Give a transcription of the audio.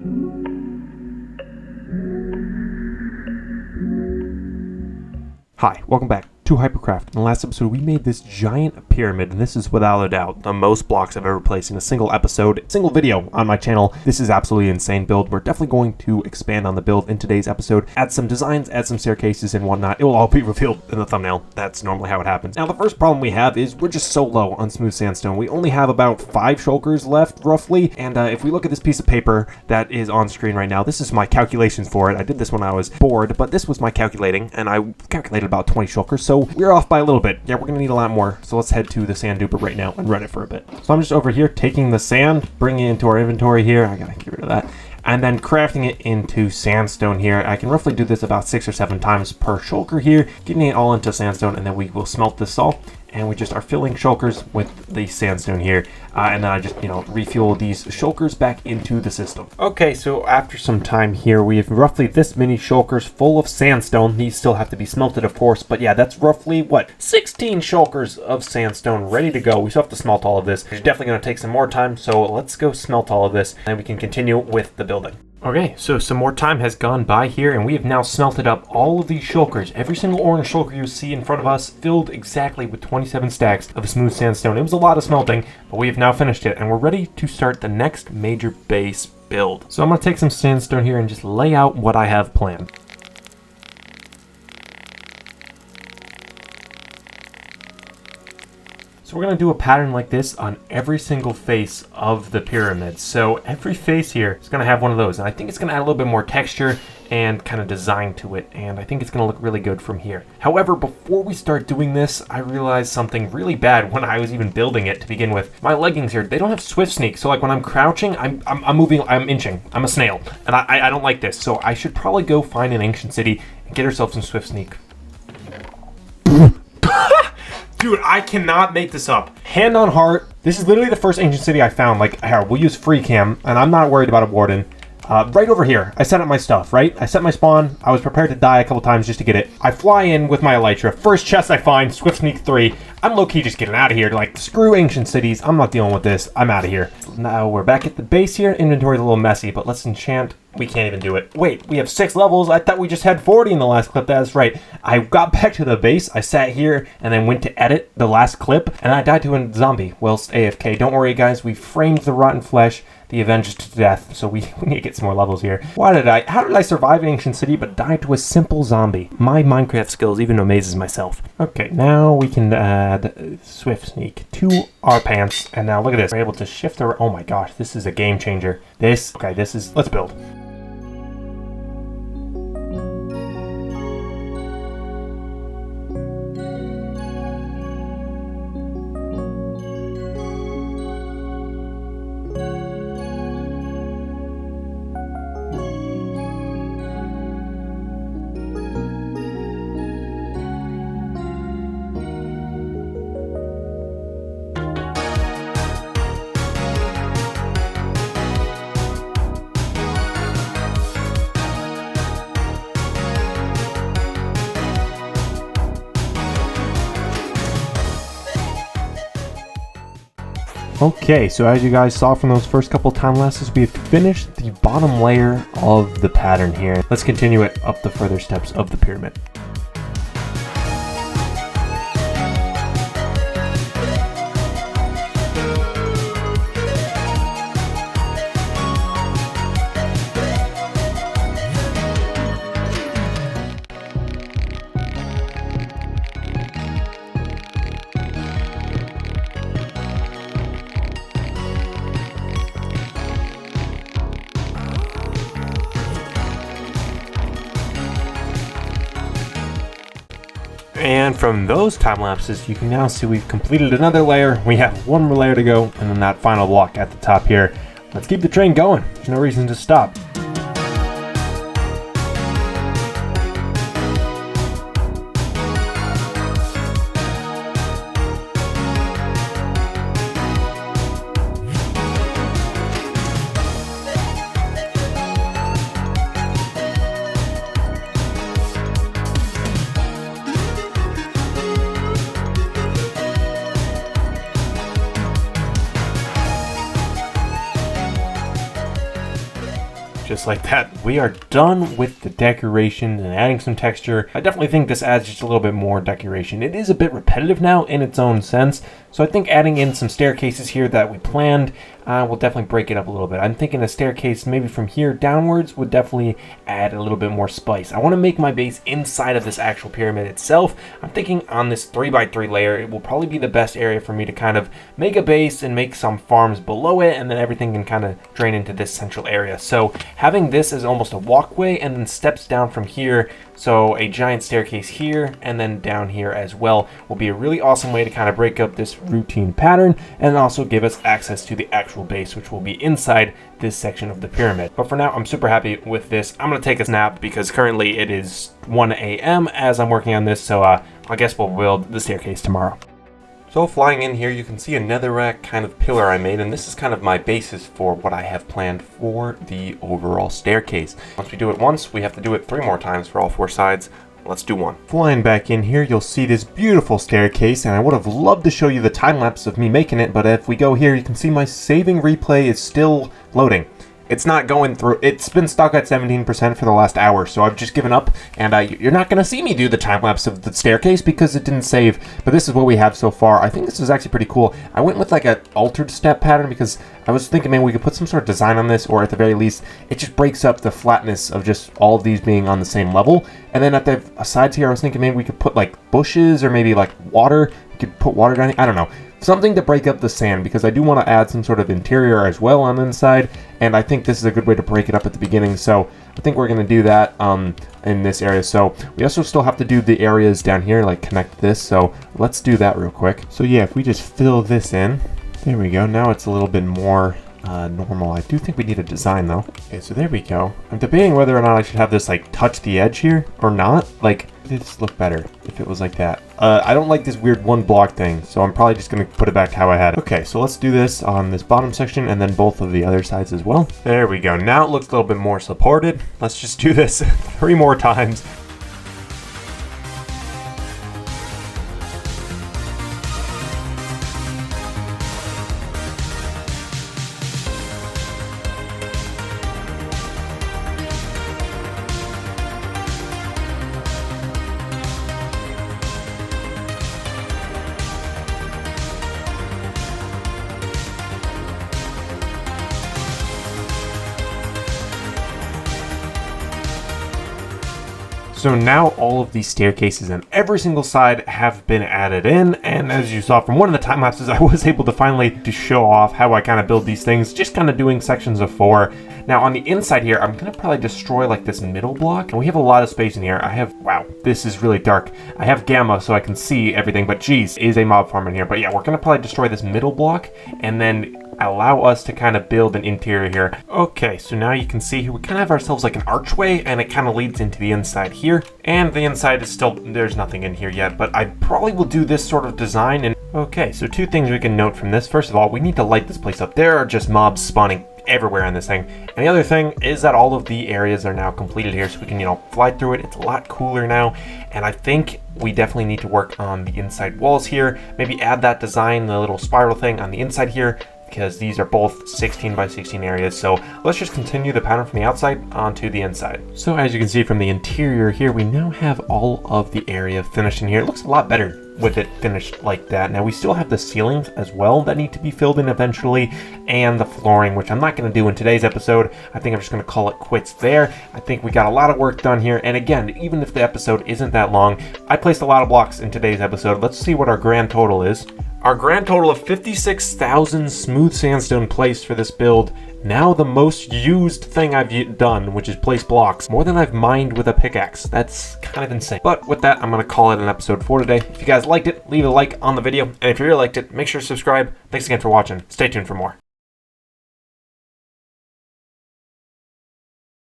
Hi, welcome back to Hypercraft. In the last episode, we made this giant pyramid, and this is without a doubt the most blocks I've ever placed in a single episode, single video on my channel. This is absolutely insane build. We're definitely going to expand on the build in today's episode, add some designs, add some staircases and whatnot. It will all be revealed in the thumbnail. That's normally how it happens. Now, the first problem we have is we're just so low on smooth sandstone. We only have about 5 shulkers left, roughly, and if we look at this piece of paper that is on screen right now, this is my calculations for it. I did this when I was bored, but this was my calculating, and I calculated about 20 shulkers, so we're off by a little bit. Yeah, we're gonna need a lot more, so let's head to the sand duper right now and run it for a bit. So I'm just over here taking the sand, bringing it into our inventory here. I gotta get rid of that. And then crafting it into sandstone here. I can roughly do this about 6 or 7 times per shulker here, getting it all into sandstone, and then we will smelt this all. And we just are filling shulkers with the sandstone here. And then I just, refuel these shulkers back into the system. Okay, so after some time here, we have roughly this many shulkers full of sandstone. These still have to be smelted, of course. But yeah, that's roughly, 16 shulkers of sandstone ready to go. We still have to smelt all of this. It's definitely going to take some more time. So let's go smelt all of this, and we can continue with the building. Okay, so some more time has gone by here, and we have now smelted up all of these shulkers. Every single orange shulker you see in front of us filled exactly with 27 stacks of smooth sandstone. It was a lot of smelting, but we have now finished it, and we're ready to start the next major base build. So I'm going to take some sandstone here and just lay out what I have planned. So we're going to do a pattern like this on every single face of the pyramid. So every face here is going to have one of those. And I think it's going to add a little bit more texture and kind of design to it. And I think it's going to look really good from here. However, before we start doing this, I realized something really bad when I was even building it to begin with. My leggings here, they don't have swift sneak. So like when I'm crouching, I'm moving, I'm inching. I'm a snail. And I don't like this. So I should probably go find an ancient city and get ourselves some swift sneak. Dude, I cannot make this up. Hand on heart, this is literally the first ancient city I found. Like, here, we'll use free cam, and I'm not worried about a warden. Right over here, I set up my stuff, right? I set my spawn. I was prepared to die a couple times just to get it. I fly in with my elytra. First chest I find, Swift Sneak 3. I'm low-key just getting out of here. Like, screw ancient cities. I'm not dealing with this. I'm out of here. Now we're back at the base here. Inventory's a little messy, but let's enchant. We can't even do it. Wait, we have 6 levels. I thought we just had 40 in the last clip. That's right. I got back to the base. I sat here and then went to edit the last clip, and I died to a zombie whilst AFK. Don't worry, guys. We framed the rotten flesh, the Avenged to death, so we need to get some more levels here. How did I survive Ancient City but die to a simple zombie? My Minecraft skills even amazes myself. Okay, now we can add Swift Sneak to our pants, and now look at this. We're able to shift our, oh my gosh, this is a game changer. Let's build. Okay, so as you guys saw from those first couple time lapses, we have finished the bottom layer of the pattern here. Let's continue it up the further steps of the pyramid. And from those time lapses, you can now see we've completed another layer. We have one more layer to go, and then that final block at the top here. Let's keep the train going. There's no reason to stop. just like that, we are done with the decoration and adding some texture. I definitely think this adds just a little bit more decoration. It is a bit repetitive now in its own sense, so I think adding in some staircases here that we planned will definitely break it up a little bit. I'm thinking a staircase maybe from here downwards would definitely add a little bit more spice. I want to make my base inside of this actual pyramid itself. I'm thinking on this 3x3 layer, it will probably be the best area for me to kind of make a base and make some farms below it, and then everything can kind of drain into this central area. So having this as almost a walkway and then steps down from here, so a giant staircase here and then down here as well, will be a really awesome way to kind of break up this routine pattern and also give us access to the actual base, which will be inside this section of the pyramid. But for now, I'm super happy with this. I'm gonna take a nap because currently it is 1 a.m. as I'm working on this, so I guess we'll build the staircase tomorrow. So flying in here, you can see a netherrack kind of pillar I made, and this is kind of my basis for what I have planned for the overall staircase. Once we do it once, we have to do it 3 more times for all 4 sides. Let's do one. Flying back in here, you'll see this beautiful staircase, and I would have loved to show you the time lapse of me making it, but if we go here, you can see my saving replay is still loading. It's not going through. It's been stuck at 17% for the last hour, so I've just given up, and you're not going to see me do the time-lapse of the staircase because it didn't save, but this is what we have so far. I think this is actually pretty cool. I went with like an altered step pattern because I was thinking, man, we could put some sort of design on this, or at the very least, it just breaks up the flatness of just all of these being on the same level. And then at the sides here, I was thinking maybe we could put like bushes or maybe like water. You could put water down here. I don't know. Something to break up the sand, because I do want to add some sort of interior as well on the inside, and I think this is a good way to break it up at the beginning, so I think we're going to do that in this area. So we also still have to do the areas down here, like connect this, so let's do that real quick. So yeah, if we just fill this in, there we go. Now it's a little bit more normal. I do think we need a design though. Okay, so there we go. I'm debating whether or not I should have this like touch the edge here or not. Like, would this look better if it was like that? I don't like this weird 1 block thing, so I'm probably just gonna put it back to how I had it. Okay, so let's do this on this bottom section and then both of the other sides as well. There we go. Now it looks a little bit more supported. Let's just do this 3 more times. So now all of these staircases on every single side have been added in, and as you saw from one of the time lapses, I was able to finally show off how I kind of build these things, just kind of doing sections of 4. Now on the inside here, I'm gonna probably destroy like this middle block, and we have a lot of space in here. I have, wow, this is really dark. I have gamma so I can see everything, but geez, is a mob farm in here. But yeah, we're gonna probably destroy this middle block, and then allow us to kind of build an interior here. Okay, so now you can see here we kind of have ourselves like an archway, and it kind of leads into the inside here. And the inside is still, there's nothing in here yet, but I probably will do this sort of design. And okay, so 2 things we can note from this. First of all, we need to light this place up. There are just mobs spawning everywhere in this thing. And the other thing is that all of the areas are now completed here, so we can, you know, fly through it. It's a lot cooler now, and I think we definitely need to work on the inside walls here. Maybe add that design, the little spiral thing on the inside here, because these are both 16 by 16 areas. So let's just continue the pattern from the outside onto the inside. So as you can see from the interior here, we now have all of the area finished in here. It looks a lot better with it finished like that. Now we still have the ceilings as well that need to be filled in eventually, and the flooring, which I'm not going to do in today's episode. I think I'm just going to call it quits there. I think we got a lot of work done here, and again, even if the episode isn't that long, I placed a lot of blocks in today's episode. Let's see what our grand total is. Our grand total of 56,000 smooth sandstone placed for this build. Now the most used thing I've done, which is place blocks, more than I've mined with a pickaxe. That's kind of insane. But with that, I'm going to call it an episode for today. If you guys liked it, leave a like on the video. And if you really liked it, make sure to subscribe. Thanks again for watching. Stay tuned for more.